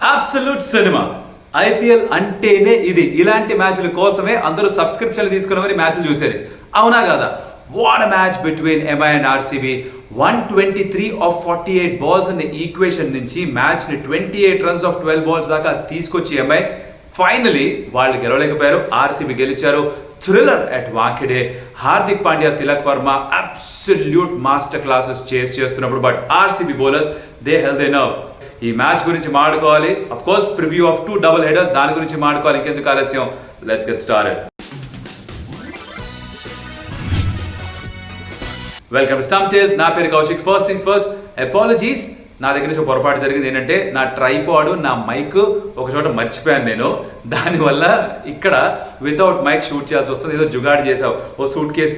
Absolute cinema. IPL అంటేనే ఇది. ఇలాంటి మ్యాచ్ల కోసమే అందరూ సబ్స్క్రిప్షన్లు తీసుకుని మ్యాచ్లు చూసేది. అవునా కదా? What a match between MI and RCB. 123 of 48 balls అనే ఈక్వేషన్ నుంచి మ్యాచ్ ని 28 రన్స్ ఆఫ్ 12 బాల్స్ దాకా తీసుకొచ్చి ఎంఐ ఫైనలీ వాళ్ళు గెలవలేకపోయారు. ఆర్సీబీ గెలిచారు. Thriller at Wankhede. Hardik Pandya, Tilak Varma absolute master classes చేస్తున్నప్పుడు but RCB bowlers they held enough. ఈ మ్యాచ్ గురించి మాట్లాడుకోవాలి. Of course preview of 2 double headers, దాని గురించి మాట్లాడుకోవాలి. ఇంకెందుకు ఆలస్యం, let's get started. Welcome to stump tales. నా పేరు Kaushik. First things first, apologies. నా దగ్గర నుంచి ఒక పొరపాటు జరిగింది. ఏంటంటే నా ట్రైపాడ్, నా మైక్ ఒక చోట మర్చిపోయాను నేను. దానివల్ల ఇక్కడ వితౌట్ మైక్ షూట్ చేయాల్సి వస్తుంది. ఏదో జుగాడ్ చేసావు, ఓ సూట్ కేసు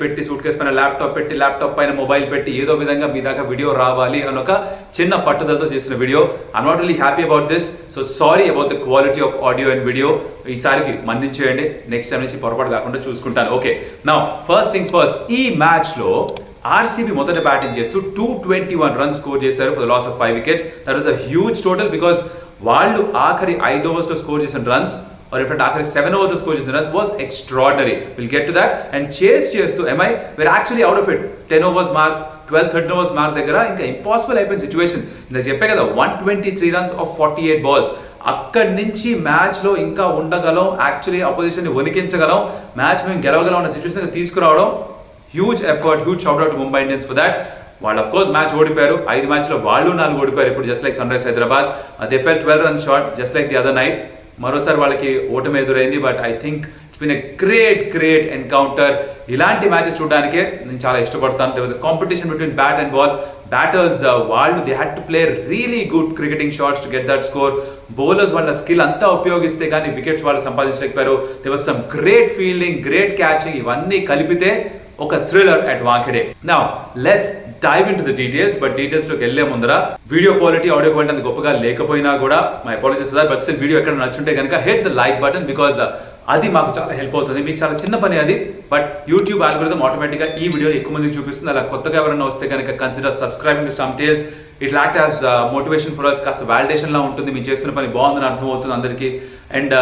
పైన ల్యాప్టాప్ పెట్టి, ల్యాప్టాప్ పైన మొబైల్ పెట్టి, ఏదో విధంగా మీ దాకా వీడియో రావాలి అని ఒక చిన్న పట్టుదలతో చేసిన వీడియో. I'm not really happy about this. So sorry about the quality of audio and video. ఈసారికి మన్నించేయండి. నెక్స్ట్ టైం నుంచి పొరపాటు కాకుండా చూసుకుంటాను. Okay, now first things first. ఈ మ్యాచ్లో ఆర్సీబీ మొదట బ్యాటింగ్ చేస్తూ 221 రన్స్ స్కోర్ చేశారు for the loss of 5 wickets. That was a huge total because వాళ్ళు ఆఖరి 5 ఓవర్స్లో స్కోర్ చేసిన రన్స్ ఆఖరి 7 ఓవర్స్ స్కోర్ చేసిన runs was extraordinary. Will get to that. And chase చేస్తూ MI were actually out of it. 10 overs mark, 12-13 overs mark దగ్గర ఇంకా impossible అయిపోయిన సిచ్యువేషన్. ఇందాక చెప్పే కదా, 123 రన్స్ ఆఫ్ 48 బాల్స్. అక్కడి నుంచి మ్యాచ్లో ఇంకా ఉండగలం, యాక్చువల్లీ అపోజిషన్ని వణికించగలం, మ్యాచ్ మేము గెలవగలం అన్న సిచ్యువేషన్ తీసుకురావడం huge effort. Huge shout out to Mumbai Indians for that. వాళ్ళు అఫ్ కోర్స్ మ్యాచ్ ఓడిపోయారు. 5 మ్యాచ్లో వాళ్ళు 4 ఓడిపోయారు. ఇప్పుడు just like Sunrisers Hyderabad, they fell 12 runs short just like the other night. మరోసారి వాళ్ళకి ఓటమి ఎదురైంది. But I think it's been a great encounter. ఇలాంటి మ్యాచెస్ చూడడానికే నేను చాలా ఇష్టపడతాను. They was a competition between bat and ball. Batters వాళ్ళు they had to play really good cricketing shots to get that score. Bowlers వాళ్ళ skill అంతా ఉపయోగిస్తే కానీ వికెట్స్ వాళ్ళు సంపాదించలేకపోయారు. There was some great fielding, great catching, ఇవన్నీ కలిపితే ఒక thriller at Wankhede. Now let's dive into the details. But details లోకి వెళ్లే ముందర వీడియో క్వాలిటీ, ఆడియో క్వాలిటీ అంత గొప్పగా లేకపోయినా కూడా my apologies for that. But still video ఎక్కడ నచ్చుంటే కనుక hit the like button because అది మాకు చాలా హెల్ప్ అవుతుంది. మీకు చాలా చిన్న పని అది, బట్ యూట్యూబ్ ఆల్గోరిథం ఆటోమేటిక్గా ఈ వీడియో ఎక్కువ మందికి చూపిస్తుంది. అలా కొత్తగా ఎవరైనా వస్తే కనుక consider subscribing to stump Tales. It act as motivation for us. కాస్త వ్యాలిడేషన్ లా ఉంటుంది. మీరు చేస్తున్న పని బాగుందని అర్థమవుతుంది అందరికీ, అండ్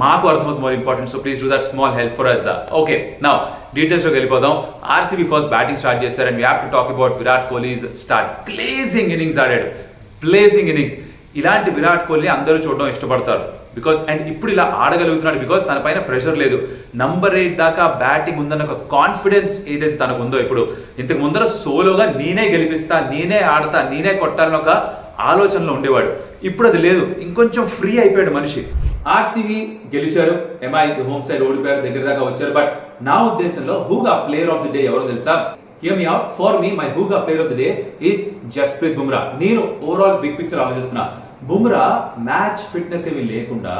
మాకు అర్థమవుతుంది more important. So please do that small help for us. Okay, now డీటెయిల్స్లోకి వెళ్ళిపోదాం. ఆర్సీబీ ఫస్ట్ బ్యాటింగ్ స్టార్ట్ చేశారు and we have to talk about Virat Kohli's start. Blazing innings ఆడాడు, బ్లేజింగ్ ఇన్నింగ్స్. ఇలాంటి విరాట్ కోహ్లీ అందరూ చూడడం ఇష్టపడతారు బికాస్, అండ్ ఇప్పుడు ఇలా ఆడగలుగుతున్నాడు బికాస్ తన పైన ప్రెషర్ లేదు. నంబర్ 8 దాకా బ్యాటింగ్ ఉందన్న ఒక కాన్ఫిడెన్స్ ఏదైతే తనకు ఉందో, ఇప్పుడు ఇంతకు ముందర సోలోగా నేనే గెలిపిస్తా, నేనే ఆడతా, నేనే కొట్టాలని ఒక ఆలోచనలో ఉండేవాడు. ఇప్పుడు అది లేదు. ఇంకొంచెం ఫ్రీ అయిపోయాడు మనిషి. ఆర్సీబీ గెలిచారు, ఎంఐ హోమ్ సైడ్ ఓడిపోయారు, దగ్గర దాకా వచ్చారు. బట్ నా ఉద్దేశంలో huge player of the day ఎవరో తెలుసా? Hear me out. For me my huge player of the day is Jasprit Bumrah. నేను ఓవరాల్ బిగ్ పిక్చర్ ఆలోచిస్తున్నా. బుమ్రా మ్యాచ్ ఫిట్నెస్ ఏమీ లేకుండా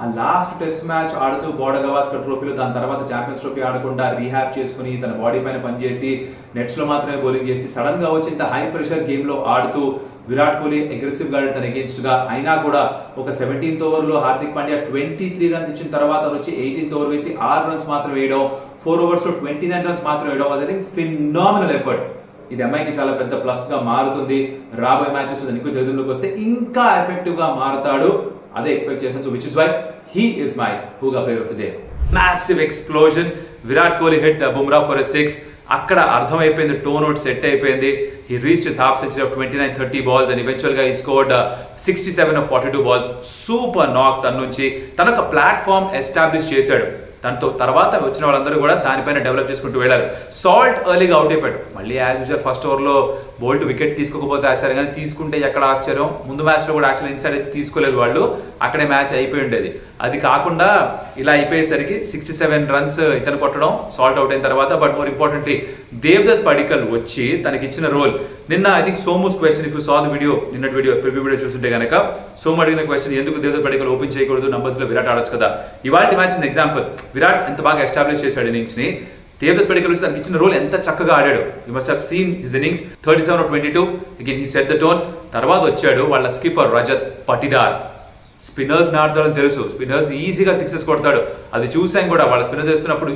ఆ లాస్ట్ టెస్ట్ మ్యాచ్ ఆడుతూ బోర్డర్ గవాస్కర్ ట్రోఫీలో, దాని తర్వాత ఛాంపియన్స్ ట్రోఫీ ఆడకుండా రీహాబ్ చేసుకుని తన బాడీ పైన పనిచేసి నెట్స్లో మాత్రమే బౌలింగ్ చేసి సడన్ గా వచ్చి ఇంత హై ప్రెషర్ గేమ్లో ఆడుతూ విరాట్ కోహ్లీ అగ్రెసివ్ గా తన అగేన్స్ట్ గా అయినా కూడా ఒక 17th ఓవర్లో హార్దిక్ పాండ్యా 23 రన్స్ ఇచ్చిన తర్వాత వచ్చి 18th ఓవర్ వేసి 6 రన్స్ మాత్రం వేయడం, 4 ఓవర్స్ లో 29 రన్స్ మాత్రం వేయడం was I think phenomenal effort. ఇది ఎంఐకి చాలా పెద్ద ప్లస్ గా మారుతుంది. రాబోయే మ్యాచెస్ లో ఎక్కువ చేతుల్లోకి వస్తే ఇంకా ఎఫెక్టివ్ గా మారతాడు. అదే ఎక్స్పెక్ట్ చేశాను. So which is why he is my huge player of the day. Massive explosion. Virat Kohli hit Bumrah for a 6. అక్కడ అర్థమైపోయింది, టోన్ అవుట్ సెట్ అయిపోయింది. He reached his half century of 29-30 balls and eventually he scored 67 of 42 balls. Super knock తన నుంచి. తన ఒక platform establish చేశాడు. దాంతో తర్వాత వచ్చిన వాళ్ళందరూ కూడా దానిపైన డెవలప్ చేసుకుంటూ వెళ్ళారు. సాల్ట్ ఎర్లీగా అవుట్ అయిపోయాడు. మళ్ళీ యాజ్ యూజువల్ ఫస్ట్ ఓవర్లో బోల్ట్ వికెట్ తీసుకోకపోతే ఆశ్చర్యం, కానీ తీసుకుంటే ఎక్కడ ఆశ్చర్యం. ముందు మ్యాచ్లో కూడా యాక్చువల్ ఇన్సైడ్ వచ్చి తీసుకోలేదు వాళ్ళు, అక్కడే మ్యాచ్ అయిపోయి ఉండేది. అది కాకుండా ఇలా అయిపోయేసరికి 67 రన్స్ ఇతను కొట్టడం సాల్ట్ అవుట్ అయిన తర్వాత. But more importantly Devdutt Padikkal వచ్చి తనకి ఇచ్చిన రోల్. నిన్న ఐ థింక్ సోమూస్ question, if you saw the video, నిన్నటి వీడియో ప్రివ్యూ వీడియో చూస్తుంటే కనుక సోము అడిగిన క్వశ్చన్, ఎందుకు దేవదత్ పడిక్కల్ ఓపెన్ చేయకూడదు, నంబర్లో విరాట్ ఆడొచ్చు కదా. ఇవాళ మ్యాచ్ ఎగ్జాంపుల్. విరాట్ ఎంత బాగా ఎస్టాబ్లిష్ చేశాడు ఇన్నింగ్స్ ని. దేవదత్ పడిక్కల్ వచ్చి తనకి ఇచ్చిన రోల్ ఎంత చక్కగా ఆడాడు. You must have seen his innings. 37 of 22. Again he set the tone. తర్వాత వచ్చాడు వాళ్ళ స్కిప్పర్ రజత్ పటిదార్. స్పిన్నర్స్ ఆడతాడని తెలుసు, స్పిన్నర్స్ ఈజీగా 6 కొడతాడు. అది చూసాం కూడా. వాళ్ళ స్పిన్నర్స్ వేస్తున్నప్పుడు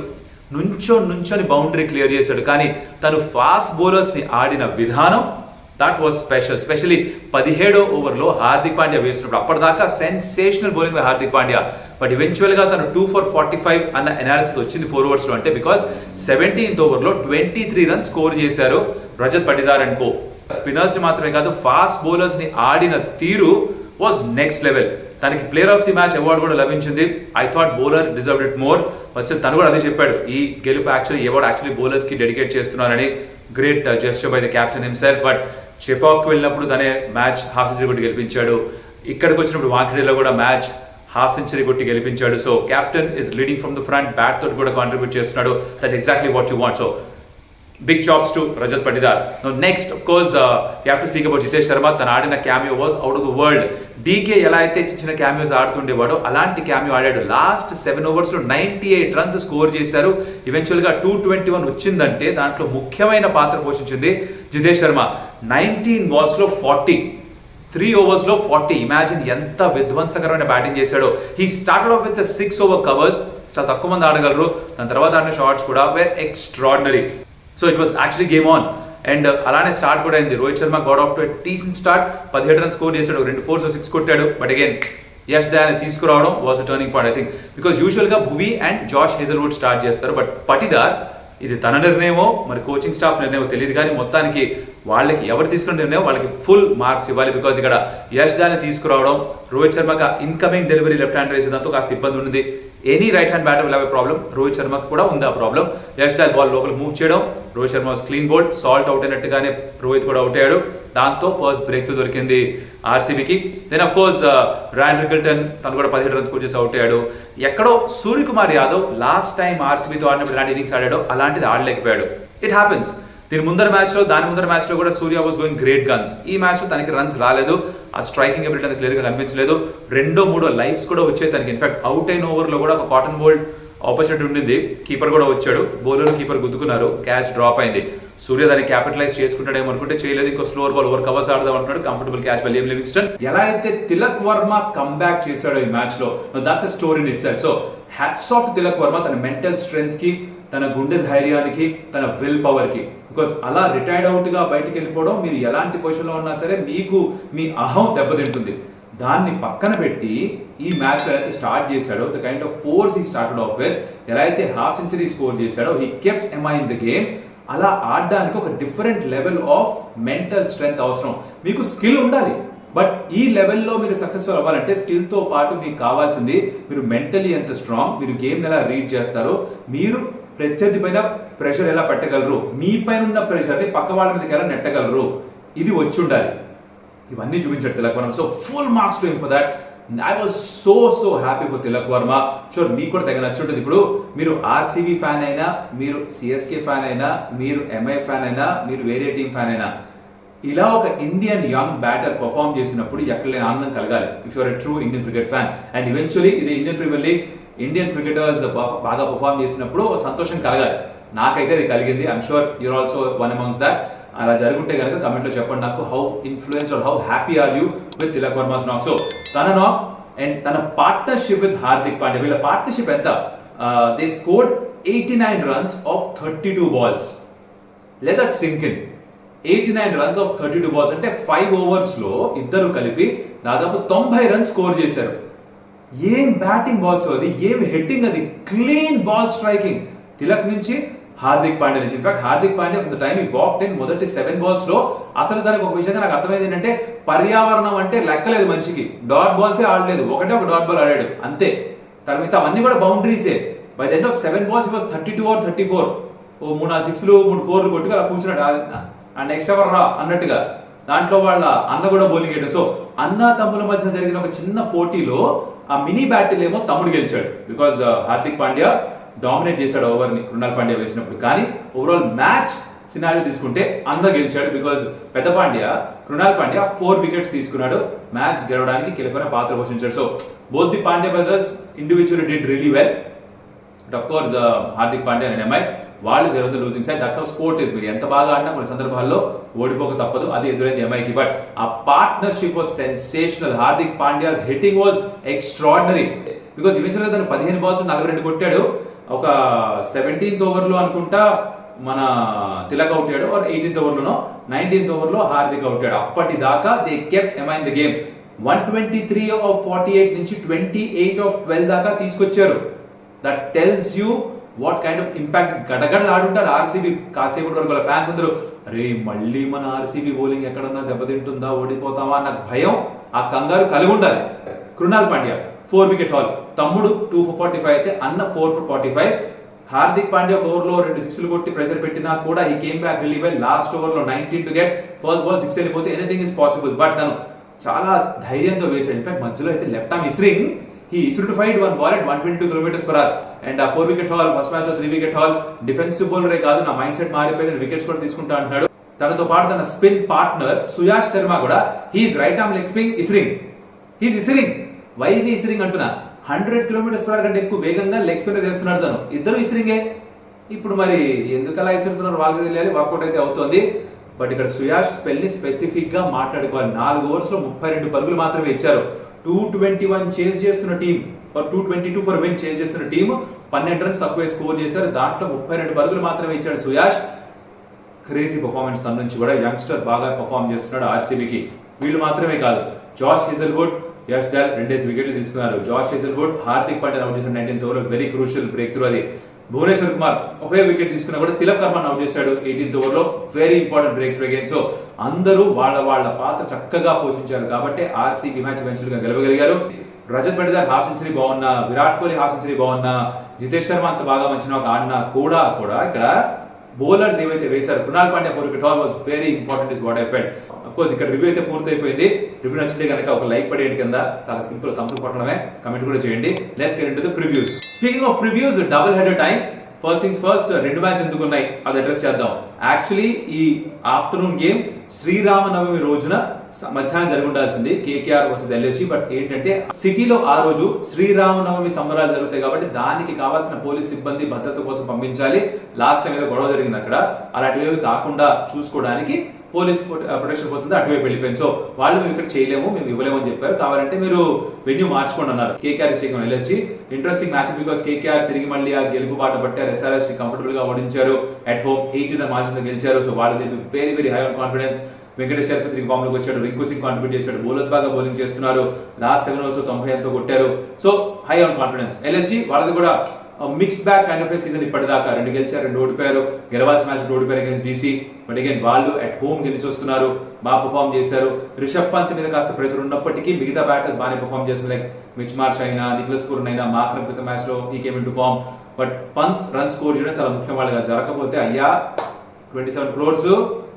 నుంచొని బౌండరీ క్లియర్ చేశాడు. కానీ తను ఫాస్ట్ బౌలర్స్ ని ఆడిన విధానం దట్ వాస్ స్పెషలీ 17వ ఓవర్లో హార్దిక్ పాండ్యా వేసినప్పుడు అప్పటిదాకా sensational bowling by Hardik Pandya. But ఈవెన్చువల్గా తను 2 for 45 అన్న అనాలిసిస్ వచ్చింది 4 ఓవర్స్లో. అంటే బికాస్ 17th ఓవర్లో 23 రన్స్ స్కోర్ చేశారు Rajat Patidar and co. Spinners ని మాత్రమే కాదు, ఫాస్ట్ బౌలర్స్ ని ఆడిన తీరు వాజ్ నెక్స్ట్ లెవెల్. తనకి player of the match award కూడా లభించింది. I thought bowler deserved it more. తను కూడా అదే చెప్పాడు, ఈ గెలుపు యాక్చువల్లీ బౌలర్స్ కి డెడికేట్ చేస్తున్నారని. Great gesture by the captain himself. But Chepauk వెళ్ళినప్పుడు తనే మ్యాచ్ హాఫ్ సెంచరీ కొట్టి గెలిపించాడు. ఇక్కడికి వచ్చినప్పుడు వాంఖడేలో కూడా మ్యాచ్ హాఫ్ సెంచరీ కొట్టి గెలిపించాడు. So captain is leading from the front, bat తోటి కూడా కాంట్రిబ్యూట్ చేస్తున్నాడు. That's exactly what you want. So big chops to Rajat Patidar. Now next, of course, you have to speak about Jitesh Sharma. తను ఆడిన cameo was out of the world. DK ఎలా అయితే చిన్న cameos ఆడుతుండేవాడో అలాంటి cameo ఆడాడు. Last 7 ఓవర్స్లో 98 runs score చేశారు. ఈవెన్చువల్గా 221 వచ్చిందంటే దాంట్లో ముఖ్యమైన పాత్ర పోషించింది జితేష్ శర్మ. 19 balls లో 40, 3 ఓవర్స్లో 40. ఇమాజిన్ ఎంత విధ్వంసకరమైన బ్యాటింగ్ చేశాడో. He started off with 6 over covers. చాలా తక్కువ మంది ఆడగలరు. దాని తర్వాత ఆడిన షాట్స్ కూడా were extraordinary. So it was actually game on. And అలానే స్టార్ట్ కూడా అయింది. Rohit Sharma got off to decent start. 17 runs score చేశాడు, 2 4s 6 కొట్టాడు. బట్ అగైన్ యష్ దయాన్ని తీసుకురావడం was a turning point I think. Because యూజువల్గా భువి అండ్ జాష్ హేజల్వుడ్ స్టార్ట్ చేస్తారు. But Patidar, ఇది తన నిర్ణయమో మరి కోచింగ్ స్టాఫ్ నిర్ణయమో తెలియదు, కానీ మొత్తానికి వాళ్ళకి ఎవరు తీసుకున్న నిర్ణయం వాళ్ళకి ఫుల్ మార్క్స్ ఇవ్వాలి. బికాజ్ ఇక్కడ యష్ దయాన్ని తీసుకురావడం, రోహిత్ శర్మకి ఇన్కమింగ్ డెలివరీ లెఫ్ట్ హ్యాండ్ వేసేదాంతో కాస్త ఇబ్బంది ఉంది. Any right hand batter will have a problem. Rohit శర్మకి కూడా ఉంది ఆ ప్రాబ్లం. యష్ దయాల్ బాల్ లోపల మూవ్ చేయడం, Rohit Sharma clean bowled, Salt out అయినట్టుగానే రోహిత్ కూడా అవుట్ అయ్యాడు. దాంతో ఫస్ట్ బ్రేక్ తో దొరికింది ఆర్సీబీకి. Then of course Ryan Rickelton, తను కూడా 17 రన్స్ స్కోర్ చేసి అవుట్ అయ్యాడు. ఎక్కడో సూర్యకుమార్ యాదవ్ లాస్ట్ టైం ఆర్సీబీతో ఆడినప్పుడు ఎలాంటి ఇన్నింగ్స్ ఆడాడో అలాంటిది ఆడలేకపోయాడు. It happens. దాని ముందర మ్యాచ్లో కూడా సూర్య వాజ్ గోయింగ్ గ్రేట్ గన్స్. ఈ మ్యాచ్లో తనకి రన్స్ రాలేదు. ఆ స్ట్రైకింగ్ ఎబిలిటీ అంత క్లియర్గా కనిపించలేదు. 2-3 లైఫ్స్ కూడా వచ్చాయి తనకి. ఇన్ఫాక్ట్ అవుట్ అయిన ఓవర్లో కూడా ఒక కాటన్ బోల్డ్ ఆపర్చునిటీ ఉండింది. కీపర్ కూడా వచ్చాడు, బౌలర్ కీపర్ గుద్దుకున్నారు, క్యాచ్ డ్రాప్ అయింది. సూర్య దాన్ని క్యాపిటలైజ్ చేసుకుంటాడేమో అనుకుంటే చేయలేదు. ఇంకో స్లోవర్ బాల్ ఓవర్ కవర్స్ ఆడదాం అంటున్నాడు. Comfortable catch by Liam Livingstone. ఎలా అయితే తిలక్ వర్మ కమ్బ్యాక్ చేశాడో ఈ మ్యాచ్ లో, that's a story in itself. So hats off Tilak Varma, తన మెంటల్ స్ట్రెంగ్త్ కి, తన గుండె ధైర్యానికి, తన విల్ పవర్ కి. బికాస్ అలా రిటైర్డ్ అవుట్ గా బయటికి వెళ్ళిపోవడం, మీరు ఎలాంటి పొజిషన్లో ఉన్నా సరే మీకు మీ అహం దెబ్బతింటుంది. దాన్ని పక్కన పెట్టి ఈ మ్యాచ్ లో అయితే స్టార్ట్ చేశాడో, ద కైండ్ ఆఫ్ ఫోర్స్ ఈ స్టార్టెడ్ ఆఫ్ విత్, ఎలా అయితే హాఫ్ సెంచరీ స్కోర్ చేశాడో, he kept MI in the game. అలా ఆడడానికి ఒక different level of mental strength అవసరం. మీకు స్కిల్ ఉండాలి, బట్ ఈ లెవెల్లో మీరు సక్సెస్ఫుల్ అవ్వాలంటే స్కిల్తో పాటు మీకు కావాల్సింది మీరు మెంటలీ ఎంత స్ట్రాంగ్, మీరు గేమ్ ఎలా రీడ్ చేస్తారో, మీరు ప్రత్యర్థి పైన ప్రెషర్ ఎలా పెట్టగలరు, మీ పైన ఉన్న ప్రెషర్ని పక్క వాళ్ళ మీదకి ఎలా నెట్టగలరు, ఇది వచ్చి ఉండాలి. ఇవన్నీ చూపించాడు Tilak Varma. So full marks to him for that. I was so happy for Tilak Varma. Sure మీకు కూడా తెగ నచ్చుంటుంది. ఇప్పుడు మీరు ఆర్సీబీ ఫ్యాన్ అయినా, మీరు సిఎస్కే ఫ్యాన్ అయినా, మీరు ఎంఐ ఫ్యాన్ అయినా, మీరు వేరే టీం ఫ్యాన్ అయినా, ఇలా ఒక ఇండియన్ యంగ్ బ్యాటర్ పర్ఫామ్ చేసినప్పుడు ఎక్కడ లేని ఆనందం కలగాలి. If you're a true Indian cricket fan. And eventually ఇది Indian Premier League, Indian cricketers బాగా పర్ఫామ్ చేసినప్పుడు సంతోషం కలగాలి. నాకైతే అది కలిగింది. I'm sure you're also one amongst that. అలా జరుగుంటే కనుక కమెంట్లో చెప్పండి నాకు, how influence or how happy are you with Tilak వర్మాస్ నాక్. సో తన నాక్ అండ్ తన పార్ట్నర్షిప్ విత్ హార్దిక్ పాండ్యా, వీళ్ళ పార్ట్నర్షిప్ ఎంత? They scored 89 runs off 32 balls. Let that sink in. 89 runs off 32 balls అంటే 5 ఓవర్స్లో ఇద్దరు కలిపి దాదాపు 90 runs స్కోర్ చేశారు. ఏం బ్యాటింగ్ బాల్స్ అది, ఏం హెట్టింగ్ అది, క్లీన్ బాల్ స్ట్రైకింగ్ తిలక్ నుంచి, హార్దిక్ పాండ్యా నుంచి. In fact Hardik Pandya from the time he walked in మొదటి 7 balls లో అసలు దానికి ఒక విషయంగా నాకు అర్థమైంది ఏంటంటే, పర్యావరణం అంటే లెక్కలేదు మనిషికి. డాట్ బాల్సే ఆడలేదు, ఒక డాట్ బాల్ ఆడాడు అంతే. తర్వాత అవన్నీ కూడా బౌండరీసే. By the end of 7 balls he was 32 or 34. ఓ 3-4 6లు 3-4లు కొట్టుగా అలా కూర్చున్నాడు. ఆ నెక్స్ట్ ఎవరు రా అన్నట్టుగా. దాంట్లో వాళ్ళ అన్న కూడా బౌలింగ్ వేయడం. సో అన్న తమ్ముల మధ్య జరిగిన ఒక చిన్న పోటీలో ఆ మినీ బ్యాటిల్ ఏమో తమ్ముడు గెలిచాడు. బికాజ్ హార్దిక్ పాండ్యా డామినేట్ చేశాడు ఓవర్ని కృణాల్ పాండ్యా వేసినప్పుడు. కానీ ఓవరాల్ మ్యాచ్ సినారియో తీసుకుంటే అన్న గెలిచాడు. బికాజ్ పెద్ద పాండ్యా, కృణాల్ పాండ్యా 4 wickets తీసుకున్నాడు. మ్యాచ్ గెలవడానికి కీలకమైన పాత్ర పోషించాడు. So both the Pandya brothers individually did really well. But of course Hardik Pandya and MI, వాళ్ళు there on the losing side. That's how sport is. మీరు ఎంత బాగా ఆడినా కొన్ని సందర్భాల్లో ఓడిపోక తప్పదు. అది ఎదురైంది ఎంఐకి. బట్ ఆ పార్ట్నర్షిప్ వాజ్ సెన్సేషనల్. హార్దిక్ పాండ్యాస్ హిట్టింగ్ వాజ్ ఎక్స్ట్రాడినరీ. బికాజ్ ఈవెన్చువల్గా తను 15 balls 42 కొట్టాడు. ఒక 17th ఓవర్లో అనుకుంటా మన తిలక్ అవుట్ అయ్యాడు, ఆర్ 18th ఓవర్లోనో 19th ఓవర్లో హార్దిక్ అవుట్ అయ్యాడు. అప్పటిదాకా they kept them in the game. 123 of 48 నుంచి 28 of 12 దాకా తీసుకొచ్చారు. That tells you what kind of impact. గడగడలు ఆడుంటారు ఆర్సీబీ కాసేపటి వరకు. వాళ్ళ ఫ్యాన్స్ అందరూ అరే మళ్ళీ మన ఆర్సీబీ బౌలింగ్ ఎక్కడన్నా దెబ్బతింటుందా, ఓడిపోతామా అన్న భయం, ఆ కంగారు కలిగి ఉండాలి. Krunal Pandya 4 wicket haul. తమ్ముడు 2 for 45 అయితే అన్న 4 for 45. హార్దిక్ పాండ్యా ఒక ఓవర్లో 2 6లు కొట్టి ప్రెషర్ పెట్టినా కూడా he came back really well. Last ఓవర్లో 19 to get, ఫస్ట్ బాల్ 6 వెళ్ళిపోతే ఎనీథింగ్ ఇస్ పాసిబుల్. బట్ తను చాలా ధైర్యంతో వేశాడు. ఇన్ఫాక్ట్ మధ్యలో అయితే లెఫ్ట్ ఆర్మ్ ఇస్రింగ్ he issued fight one ball at 122 km/h and a 4 wicket haul. First match లో 3 wicket haul. డిఫెన్సివ్ బౌలరే కాదు, నా మైండ్ సెట్ మారిపోయింది, వికెట్స్ కూడా తీసుకుంటా అంటున్నాడు. తనతో పాటు తన స్పిన్ పార్ట్నర్ సుయాష్ శర్మ కూడా he's right arm leg spin ఇస్రింగ్. హీస్ ఇస్రింగ్. వై ఈజ్ ఇస్రింగ్ అంటున్నా. 100 km/h కంటే ఎక్కువ వేగంగా లెగ్ స్పిన్ చేస్తున్నాడు తను. ఇద్దరు ఇస్రింగే. ఇప్పుడు మరి ఎందుకు అలా ఇస్తున్నారు వాళ్ళకి తెలియాలి. వర్కౌట్ అయితే అవుతోంది. బట్ ఇక్కడ సుయాష్ స్పెల్ ని స్పెసిఫిక్ గా మాట్లాడుకోవాలి. 4 ఓవర్స్ లో 32 పరుగులు మాత్రమే ఇచ్చారు. 221 చేజ్ చేస్తున్న టీం, 222 ఫర్ విన్ చేజ్ చేస్తున్న టీం 12 రన్స్ తక్కువ స్కోర్ చేశారు. దాంట్లో 32 పరుగులు మాత్రమే ఇచ్చాడు సుయాష్. క్రేజీ పర్ఫార్మెన్స్ తన నుంచి కూడా. యంగ్స్టర్ బాగా పర్ఫార్మ్ చేస్తున్నాడు ఆర్సీబీకి. వీళ్ళు మాత్రమే కాదు, జాష్ హేజల్వుడ్, యష్ దల్ 2 వికెట్లు తీసుకున్నారు. Josh Hazlewood Hardik Pandya out చేసిన 19th ఓవర్లో వెరీ క్రూషియల్ బ్రేక్ త్రూ అది. భువనేశ్వర్ కుమార్ ఒకే వికెట్ తీసుకున్నా కూడా తిలక్ వర్మన్ అవుట్ చేశాడు 18th ఓవర్లో. Very important break through again. So అందరూ వాళ్ళ పాత్ర చక్కగా పోషించారు కాబట్టి ఆర్సీబీ మ్యాచ్ ఎవెన్చువల్ గా గెలవగలిగారు. రజత్ పటిదార్ హాఫ్ సెంచరీ బాగున్నా, విరాట్ కోహ్లీ హాఫ్ సెంచరీ బాగున్నా, జితేష్ శర్మ అంత బాగా మంచిగా ఒక ఆడినా కూడా ఇక్కడ బౌలర్స్ ఏవైతే వేశారు, Krunal Pandya 4 wicket haul was very important is what I felt. Of course ఇక్కడ రివ్యూ అయితే పూర్తయిపోయింది. రివ్యూ నచ్చితే కనుక ఒక లైక్ పడేయండి కింద. చాలా సింపుల్, థమ్స్ అప్ కొట్టడమే, కమెంట్ కూడా చేయండి. Let's get into the previews. Speaking of previews, double header time. First things first, 2 మ్యాచ్లు ఎందుకు ఉన్నాయి అది అడ్రస్ చేద్దాం. యాక్చువల్లీ ఈ ఆఫ్టర్నూన్ గేమ్ శ్రీరామనవమి రోజున మధ్యాహ్నం జరిగి ఉండాల్సింది, కేకేఆర్ వర్సెస్ ఎల్ఎస్జీ. బట్ ఏంటంటే సిటీలో ఆ రోజు శ్రీరామనవమి సంబరాలు జరుగుతాయి కాబట్టి దానికి కావాల్సిన పోలీస్ సిబ్బంది భద్రత కోసం పంపించాలి. లాస్ట్ టైం ఏదో గొడవ జరిగింది అక్కడ, అలాంటివి కాకుండా చూసుకోవడానికి పోలీస్ ప్రొటెక్షన్ కోసం అటువైపు వెళ్ళిపోయింది. సో వాళ్ళు మేము ఇక్కడ చేయలేము, మేము ఇవ్వలేము అని చెప్పారు. కావాలంటే మీరు వెన్యూ మార్చుకోండి అన్నారు. KKR is LSG. Interesting match because KKR తిరిగి మళ్ళీ ఆ గెలుపు బాట పట్టారు. ఎస్ఆర్ఎస్ ని కంఫర్టబుల్ గా ఓడించారు. అట్ హోమ్ 80 రన్ మార్జిన్ గెలిచారు. సో వాళ్ళు very very high on confidence. Venkatesh Iyer తిరిగి ఫామ్ లోకి వచ్చాడు. రింకు సింగ్ కాంట్రిబ్యూట్ చేశాడు. బౌలర్స్ బాగా బౌలింగ్ చేస్తున్నారు. లాస్ట్ 7 ఓవర్స్ లో 90 ఎంతో కొట్టారు. So high on confidence. LSG వాళ్ళది కూడా mixed back kind of A season ఇప్పటిదాకా. 2 గెలిచారు, 2 ఓడిపోయారు. గెలవాల్సిన మ్యాచ్ ఓడిపోయారు అగైన్స్ డీసీ. బట్ అగైన్ వాళ్ళు అట్ హోమ్ గెలిచి వస్తున్నారు, బాగా పర్ఫామ్ చేశారు. రిషబ్ పంత్ మీద కాస్త ప్రెషర్ ఉన్నప్పటికీ మిగతా బ్యాటర్స్ బాగానే పర్ఫామ్ చేస్తారు. లైక్ మిచ్ మార్ష్ అయినా, నిక్లస్ పూరన్ అయినా, మాక్రమ్ క్రితం మ్యాచ్ లో he came into form. But Pant run score చేయడం చాలా ముఖ్యం. వాళ్ళగా జరగకపోతే అయ్యా 27 crores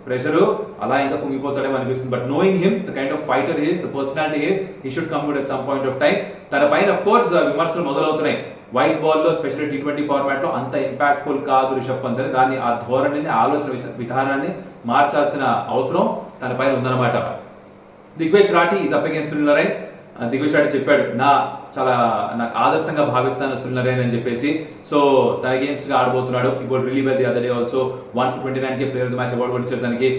ప్రెషర్ అలా ఇంకా కుంగిపోతాడేమో అనిపిస్తుంది. But knowing him, the kind of fighter he's, the personality he's, he should come good at some point of time. తన పైన ఆఫ్ కోర్స్ విమర్శలు మొదలవుతున్నాయి. వైట్ బాల్ లో స్పెషల్లీ T20 ఫార్మాట్ లో అంత ఇంపాక్ట్ఫుల్ కాదు రిషబ్ పంత్ అని. దాన్ని ఆ ధోరణిని, ఆలోచన విధానాన్ని మార్చాల్సిన అవసరం తన పైన ఉందన్నమాట. Digvesh Rathee is up against Sunil Narine. Digvesh Rathee చెప్పాడు నాకు ఆదర్శంగా భావిస్తాను సునీల్ నరైన్ అని చెప్పేసి. సో తన అగేన్స్ట్ గా ఆడబోతున్నాడు. ఇప్పుడు relieve the other day also 129 player of the match award కూడా ఇచ్చారు తనకి.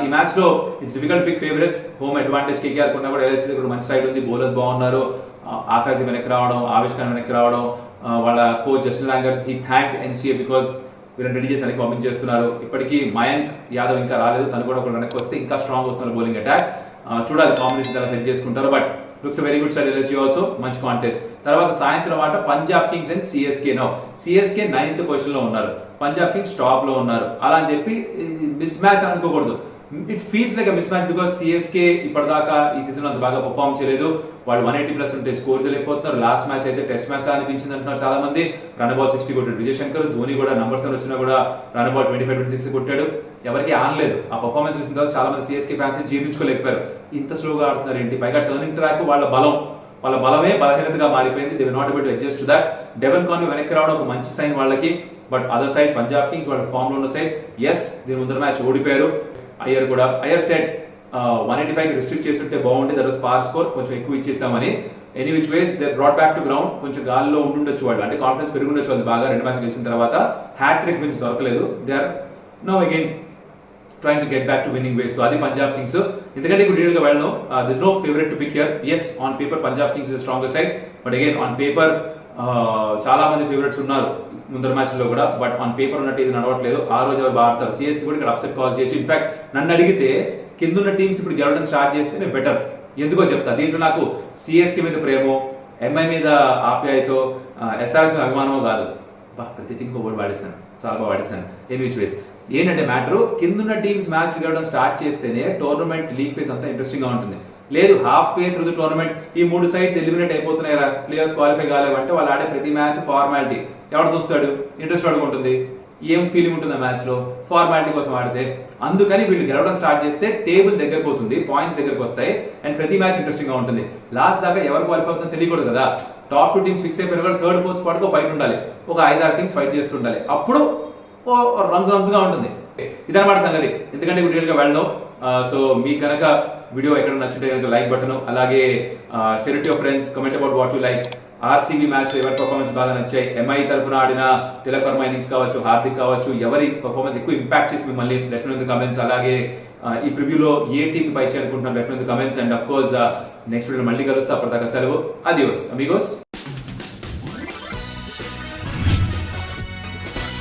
ఈ మ్యాచ్ లో it's difficult pick favourites. Home advantage KKR కొన్నా కూడా ఎల్ఎస్జీ దగ్గర మంచి సైడ్ ఉంది. బౌలర్స్ బాగున్నారు. ఆకాశ్ వెనక్కి రావడం, ఆవిష్కారం వెనక్కి రావడం, వాళ్ళ coach Justin longer he thanked NCA because వీళ్ళని రెడీ చేసి వెనక్కి పంపించేస్తున్నారు. ఇప్పటికీ మయాంక్ యాదవ్ ఇంకా రాలేదు, తను కూడా ఒక వెనక్కి వస్తే ఇంకా స్ట్రాంగ్ అవుతున్నారు బౌలింగ్ అటాక్. చూడాలి కాంబినేషన్ ఎలా సెట్ చేసుకుంటారు. But looks very good side LSG also. మంచి కాంటెస్ట్. తర్వాత సాయంత్రం ఆట Punjab Kings and CSK. CSK 9th position లో ఉన్నారు, పంజాబ్ కింగ్స్ టాప్ లో ఉన్నారు. అలా అని చెప్పి మిస్ మ్యాచ్ అనుకోకూడదు. It feels like miss match because CSK ఇప్పటిదాకా ఈ సీజన్ అంత బాగా పర్ఫామ్ చేయలేదు. వాళ్ళు 180+ ఉంటే స్కోర్ చేయలేకపోతున్నారు. లాస్ట్ మ్యాచ్ అయితే టెస్ట్ మ్యాచ్ లా అనిపించింది అంటున్నారు చాలా మంది. రన్ బాల్ 60 కొట్టాడు విజయ్ శంకర్. ధోని కూడా నంబర్స్ వచ్చినా కూడా రన్ బాల్ 25-26 కొట్టాడు. ఎవరికి ఆనలేదు. ఆ పర్ఫార్మెన్స్ చూసిన తర్వాత చాలా మంది సిఎస్కే ఫ్యాన్స్ జీర్ణించుకోలేకపోయారు. ఇంత స్లోగా ఆడుతున్నారు ఏంటి, పైగా టర్నింగ్ ట్రాక్ వాళ్ళ బలమే బలహీనతగా మారిపోయింది. They were not able to adjust to that. Devon Conway వెనక్కి రావడం ఒక మంచి సైన్ వాళ్ళకి. But other side Punjab Kings వాళ్ళ ఫామ్ లో ఉన్న సైడ్ ఎస్ దీని ముందర మ్యాచ్ ఓడిపోయారు. అయ్యర్ సెడ్ 185 రిస్ట్రిక్ట్ చేస్తుంటే బాగుంటుంది, దట్ వాస్ పార్ స్కోర్, కొంచెం ఎక్కువ ఇచ్చేసామని. Any which ways they brought back to ground. కొంచెం గాల్లో ఉండుండొచ్చు వాళ్ళు, అంటే కాన్ఫిడెన్స్ పెరుగుండొచ్చు వాళ్ళు బాగా. 2 మ్యాచ్ గెలిచిన తర్వాత హ్యాట్రిక్ విన్స్ దొరకలేదు. They are now again trying to get back to winning ways. So అది పంజాబ్ కింగ్స్. ఎందుకంటే ఇప్పుడు డీటెయిల్ గా వెళ్ళను. This no favourite to pick here. As on paper Punjab Kings is stronger side, but again on paper చాలా మంది favourites ఉన్నారు ముందర మ్యాచ్లో కూడా, బట్ ఆన్ పేపర్ ఉన్నట్టు ఇది నడవట్లేదు. ఆ రోజు ఎవరు బాగా ఆడతారు, సిఎస్కి కూడా ఇక్కడ అప్సెట్ కాజ్ చేయొచ్చు. ఇన్ఫాక్ట్ నన్ను అడిగితే కిందున్న టీమ్స్ ఇప్పుడు గెలవడం స్టార్ట్ చేస్తే నేను బెటర్. ఎందుకో చెప్తా. దీంట్లో నాకు సిఎస్కి మీద ప్రేమో, ఎంఐ మీద ఆప్యాయతో, ఎస్ఆర్ఎస్ మీద అభిమానమో కాదు. ప్రతి టీంకి ఓడి వాడేశాను, చాలా బాగా వాడేశాను. ఎనీ విచ్ వేస్ ఏంటంటే మ్యాటరు, కిందున్న టీమ్స్ మ్యాచ్ గెలవడం స్టార్ట్ చేస్తేనే టోర్నమెంట్ లీగ్ ఫేస్ అంతా ఇంట్రెస్టింగ్గా ఉంటుంది. లేదు half way through the tournament ఈ 3 సైడ్స్ ఎలిమినేట్ అయిపోతున్నాయరా, ప్లేయర్స్ క్వాలిఫై కాలేవంటే వాళ్ళు ఆడే ప్రతి మ్యాచ్ ఫార్మాలిటీ. ఎవరు చూస్తాడు, ఇంట్రెస్ట్ పడుకుంటుంది, ఏం ఫీలింగ్ ఉంటుంది ఆ మ్యాచ్లో, ఫార్మాలిటీ కోసం ఆడితే. అందుకని వీళ్ళు గెలవడం స్టార్ట్ చేస్తే టేబుల్ దగ్గరకు అవుతుంది, పాయింట్స్ దగ్గరకు వస్తాయి, అండ్ ప్రతి మ్యాచ్ ఇంట్రెస్టింగ్గా ఉంటుంది. లాస్ట్ దాకా ఎవరు క్వాలిఫై అవుతుందో తెలియకూడదు కదా. టాప్ 2 టీమ్స్ ఫిక్స్ అయిపోయిన కూడా 3rd 4th స్పాట్కో ఫైట్ ఉండాలి, ఒక 5-6 టీమ్స్ ఫైట్ చేస్తుండాలి, అప్పుడు రన్స్గా ఉంటుంది. ఇదన్నమాట సంగతి. ఎందుకంటే డీటెయిల్గా వెళ్ళను. సో మీకు కనుక వీడియో ఎక్కడ నచ్చుంటే కనుక లైక్ బటన్, అలాగే share it your friends, comment about what you like. RCB మ్యాచ్లో ఎవరి పర్ఫార్మెన్స్ బాగా నచ్చాయి, ఎంఐ తరపున ఆడిన తిలక్ వర్మ ఇన్నింగ్స్ కావచ్చు, హార్దిక్ కావచ్చు, ఎవరి పర్ఫార్మెన్స్ ఎక్కువ ఇంపాక్ట్ చేసి మిమ్మల్ని let me know in the comments. అలాగే ఈ ప్రివ్యూలో ఏ టీంకి పై చేయాలనుకుంటున్నారు let me know in the comments. And of course next video మళ్ళీ కలుస్తా. అప్పటిదాకా సెలవు. అదియోస్ అమిగోస్.